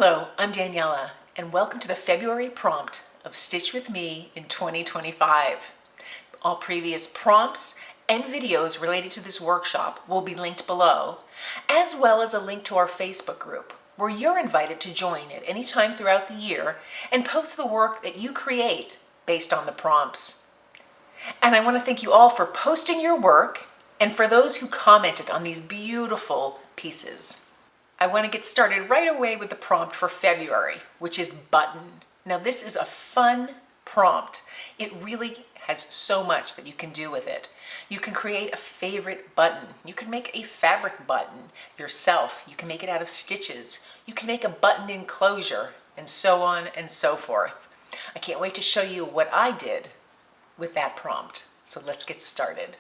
Hello, I'm Daniela, and welcome to the February prompt of Stitch With Me in 2025. All previous prompts and videos related to this workshop will be linked below, as well as a link to our Facebook group, where you're invited to join at any time throughout the year and post the work that you create based on the prompts. And I want to thank you all for posting your work and for those who commented on these beautiful pieces. I want to get started right away with the prompt for February, which is button. Now this is a fun prompt. It really has so much that you can do with it. You can create a favorite button. You can make a fabric button yourself. You can make it out of stitches. You can make a button enclosure, and so on and so forth. I can't wait to show you what I did with that prompt. So let's get started.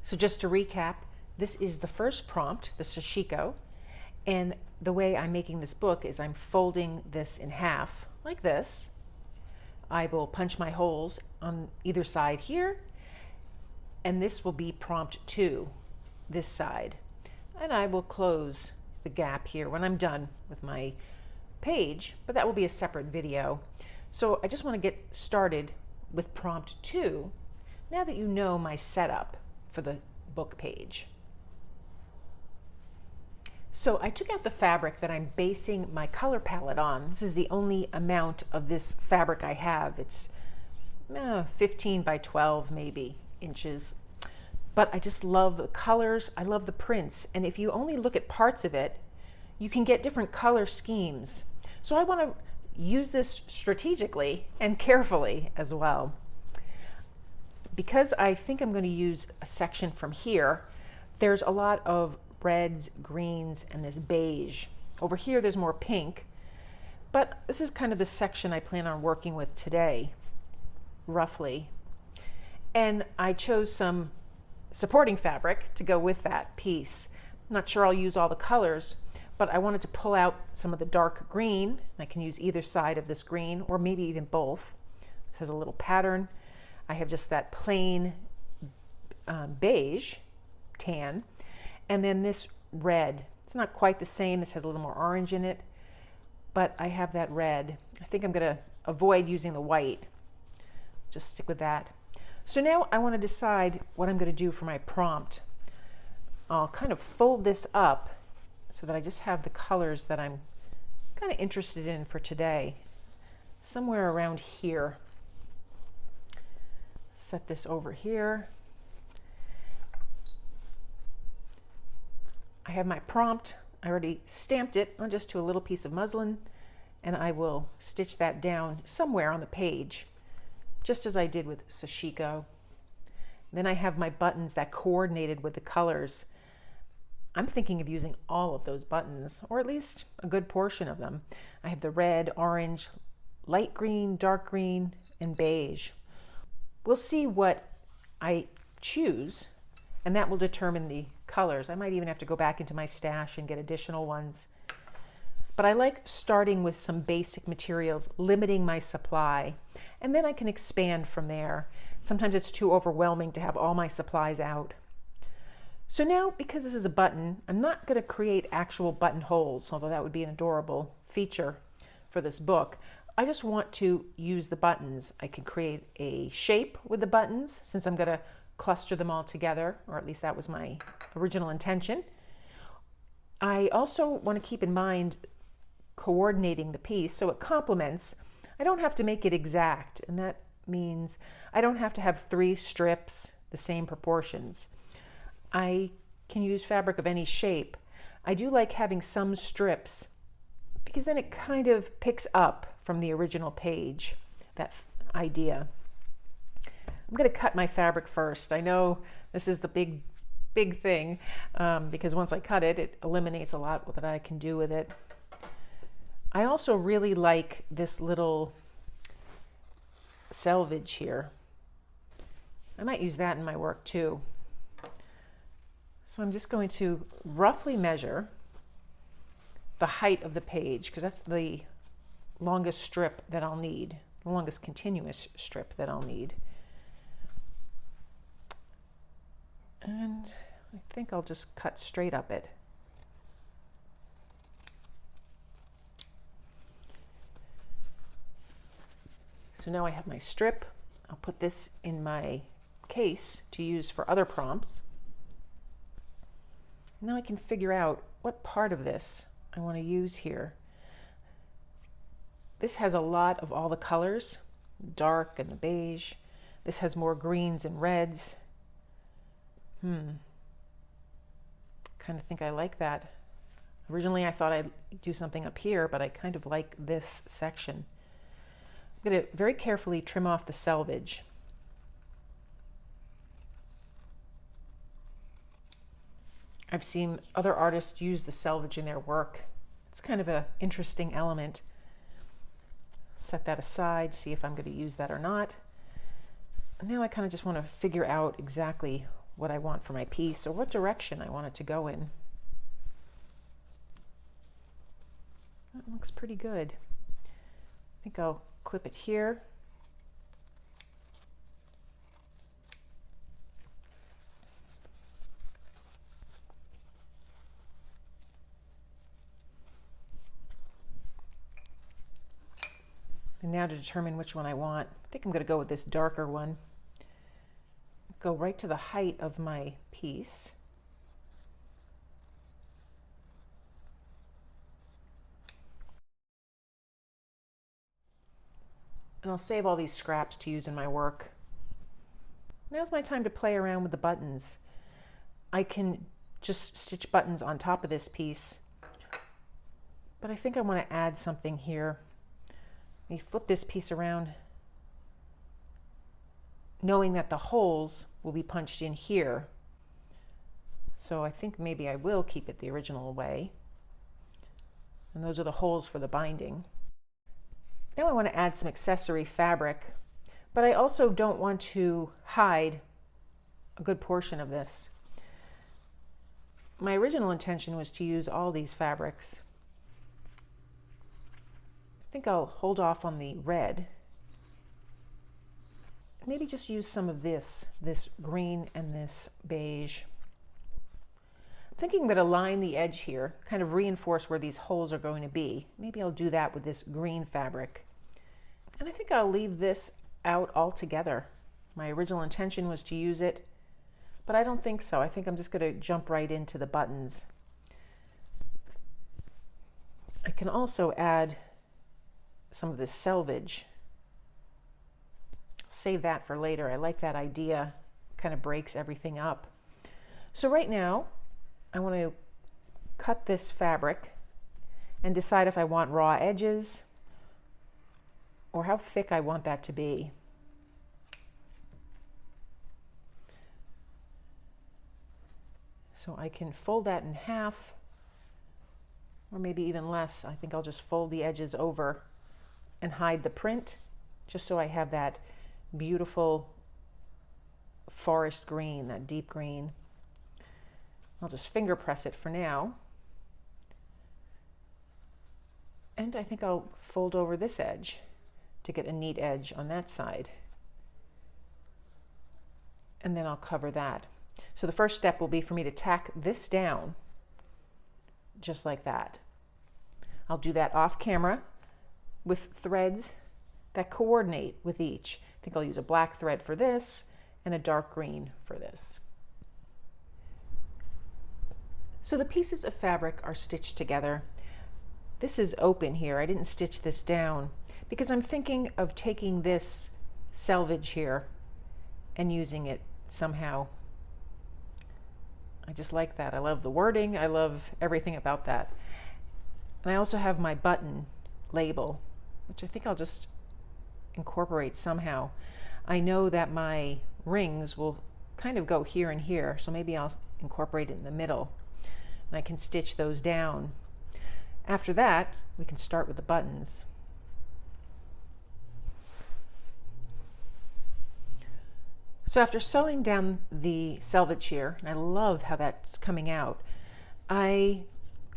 So just to recap, this is the first prompt, the sashiko, and the way I'm making this book is I'm folding this in half like this. I will punch my holes on either side here, and this will be prompt 2, this side. And I will close the gap here when I'm done with my page, but that will be a separate video. So I just want to get started with prompt 2 now that you know my setup for the book page. So I took out the fabric that I'm basing my color palette on. This is the only amount of this fabric I have. It's 15 by 12 maybe inches. But I just love the colors. I love the prints. And if you only look at parts of it, you can get different color schemes. So I want to use this strategically and carefully as well. Because I think I'm going to use a section from here, there's a lot of reds, greens, and this beige. Over here there's more pink, but this is kind of the section I plan on working with today, roughly. And I chose some supporting fabric to go with that piece. I'm not sure I'll use all the colors, but I wanted to pull out some of the dark green. I can use either side of this green, or maybe even both. This has a little pattern. I have just that plain beige, tan, and then this red. It's not quite the same. This has a little more orange in it, but I have that red. I think I'm going to avoid using the white. Just stick with that. So now I want to decide what I'm going to do for my prompt. I'll kind of fold this up so that I just have the colors that I'm kind of interested in for today. Somewhere around here. Set this over here. I have my prompt. I already stamped it on just to a little piece of muslin, and I will stitch that down somewhere on the page, just as I did with sashiko. Then I have my buttons that coordinated with the colors. I'm thinking of using all of those buttons, or at least a good portion of them. I have the red, orange, light green, dark green, and beige. We'll see what I choose, and that will determine the colors. I might even have to go back into my stash and get additional ones. But I like starting with some basic materials, limiting my supply, and then I can expand from there. Sometimes it's too overwhelming to have all my supplies out. So now, because this is a button, I'm not going to create actual buttonholes, although that would be an adorable feature for this book. I just want to use the buttons. I can create a shape with the buttons, since I'm going to cluster them all together, or at least that was my original intention. I also want to keep in mind coordinating the piece so it complements. I don't have to make it exact, and that means I don't have to have 3 strips the same proportions. I can use fabric of any shape. I do like having some strips because then it kind of picks up from the original page, that idea. I'm going to cut my fabric first. I know this is the big thing because once I cut it, it eliminates a lot that I can do with it. I also really like this little selvage here. I might use that in my work too. So I'm just going to roughly measure the height of the page, because that's the longest strip that I'll need, the longest continuous strip that I'll need. And I think I'll just cut straight up it. So now I have my strip. I'll put this in my case to use for other prompts. Now I can figure out what part of this I want to use here. This has a lot of all the colors, dark and the beige. This has more greens and reds. Kind of think I like that. Originally I thought I'd do something up here, but I kind of like this section. I'm going to very carefully trim off the selvage. I've seen other artists use the selvage in their work. It's kind of an interesting element. Set that aside, see if I'm going to use that or not. And now I kind of just want to figure out exactly what I want for my piece or what direction I want it to go in. That looks pretty good. I think I'll clip it here. And now to determine which one I want, I think I'm going to go with this darker one. Go right to the height of my piece. And I'll save all these scraps to use in my work. Now's my time to play around with the buttons. I can just stitch buttons on top of this piece, but I think I want to add something here. Let me flip this piece around, knowing that the holes will be punched in here. So I think maybe I will keep it the original way. And those are the holes for the binding. Now I want to add some accessory fabric, but I also don't want to hide a good portion of this. My original intention was to use all these fabrics. I think I'll hold off on the red. Maybe just use some of this green and this beige. I'm thinking I'm going to line the edge here, kind of reinforce where these holes are going to be. Maybe I'll do that with this green fabric. And I think I'll leave this out altogether. My original intention was to use it, but I don't think so. I think I'm just going to jump right into the buttons. I can also add some of this selvage. Save that for later. I like that idea. Kind of breaks everything up. So right now, I want to cut this fabric and decide if I want raw edges or how thick I want that to be. So I can fold that in half, or maybe even less. I think I'll just fold the edges over and hide the print, just so I have that beautiful forest green, that deep green. I'll just finger press it for now. And I think I'll fold over this edge to get a neat edge on that side. And then I'll cover that. So the first step will be for me to tack this down, just like that. I'll do that off camera with threads that coordinate with each. I think I'll use a black thread for this and a dark green for this. So the pieces of fabric are stitched together. This is open here. I didn't stitch this down because I'm thinking of taking this selvage here and using it somehow. I just like that. I love the wording. I love everything about that. And I also have my button label, which I think I'll just incorporate somehow. I know that my rings will kind of go here and here, so maybe I'll incorporate it in the middle. And I can stitch those down. After that, we can start with the buttons. So after sewing down the selvage here, and I love how that's coming out, I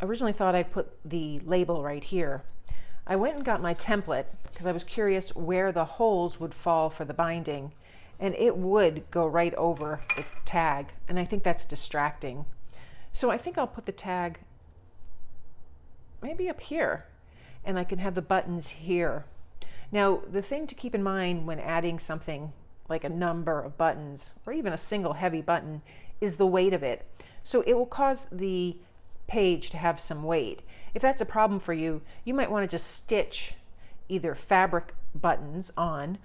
originally thought I'd put the label right here. I went and got my template because I was curious where the holes would fall for the binding, and it would go right over the tag, and I think that's distracting. So I think I'll put the tag maybe up here, and I can have the buttons here. Now, the thing to keep in mind when adding something like a number of buttons or even a single heavy button is the weight of it. So it will cause the page to have some weight. If that's a problem for you, you might want to just stitch either fabric buttons on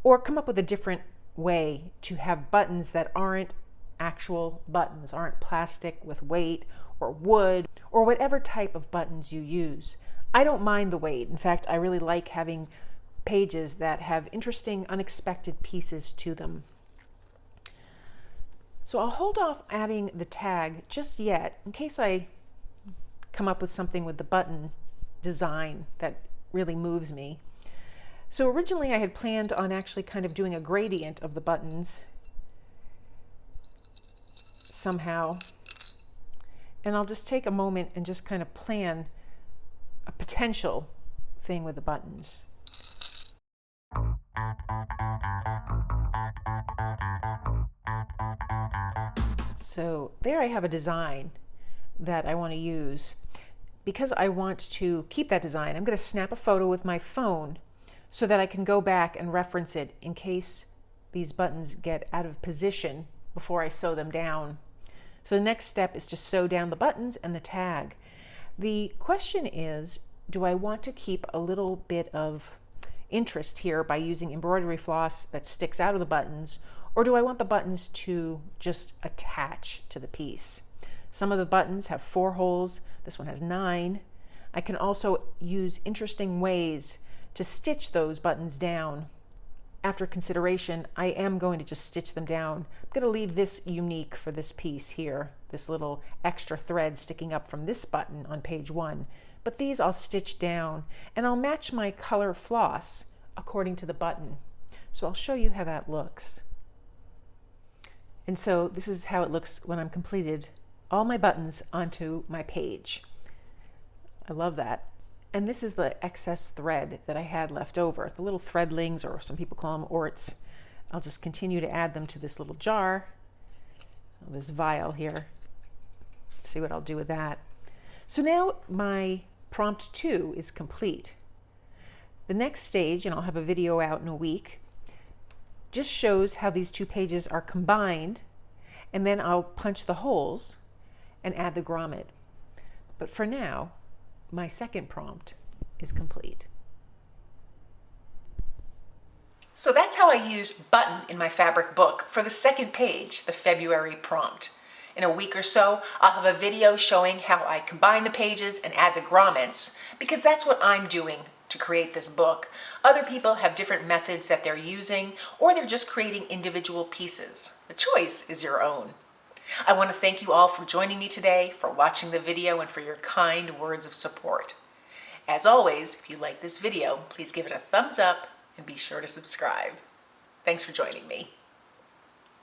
or come up with a different way to have buttons that aren't actual buttons, aren't plastic with weight or wood or whatever type of buttons you use. I don't mind the weight. In fact, I really like having pages that have interesting, unexpected pieces to them. So I'll hold off adding the tag just yet in case I come up with something with the button design that really moves me. So originally I had planned on actually kind of doing a gradient of the buttons somehow. And I'll just take a moment and just kind of plan a potential thing with the buttons. So there I have a design that I want to use. Because I want to keep that design, I'm going to snap a photo with my phone so that I can go back and reference it in case these buttons get out of position before I sew them down. So the next step is to sew down the buttons and the tag. The question is, do I want to keep a little bit of interest here by using embroidery floss that sticks out of the buttons, or do I want the buttons to just attach to the piece? Some of the buttons have 4 holes, this one has 9. I can also use interesting ways to stitch those buttons down. After consideration, I am going to just stitch them down. I'm going to leave this unique for this piece here, this little extra thread sticking up from this button on page 1. But these I'll stitch down, and I'll match my color floss according to the button. So I'll show you how that looks. And so this is how it looks when I'm completed all my buttons onto my page. I love that. And this is the excess thread that I had left over, the little threadlings, or some people call them orts. I'll just continue to add them to this little jar, this vial here. See what I'll do with that. So now my prompt 2 is complete. The next stage, and I'll have a video out in a week, just shows how these 2 pages are combined, and then I'll punch the holes and add the grommet. But for now, my second prompt is complete. So that's how I use button in my fabric book for the second page, the February prompt. In a week or so, I'll have a video showing how I combine the pages and add the grommets, because that's what I'm doing to create this book. Other people have different methods that they're using, or they're just creating individual pieces. The choice is your own. I want to thank you all for joining me today, for watching the video, and for your kind words of support. As always, if you like this video, please give it a thumbs up and be sure to subscribe. Thanks for joining me.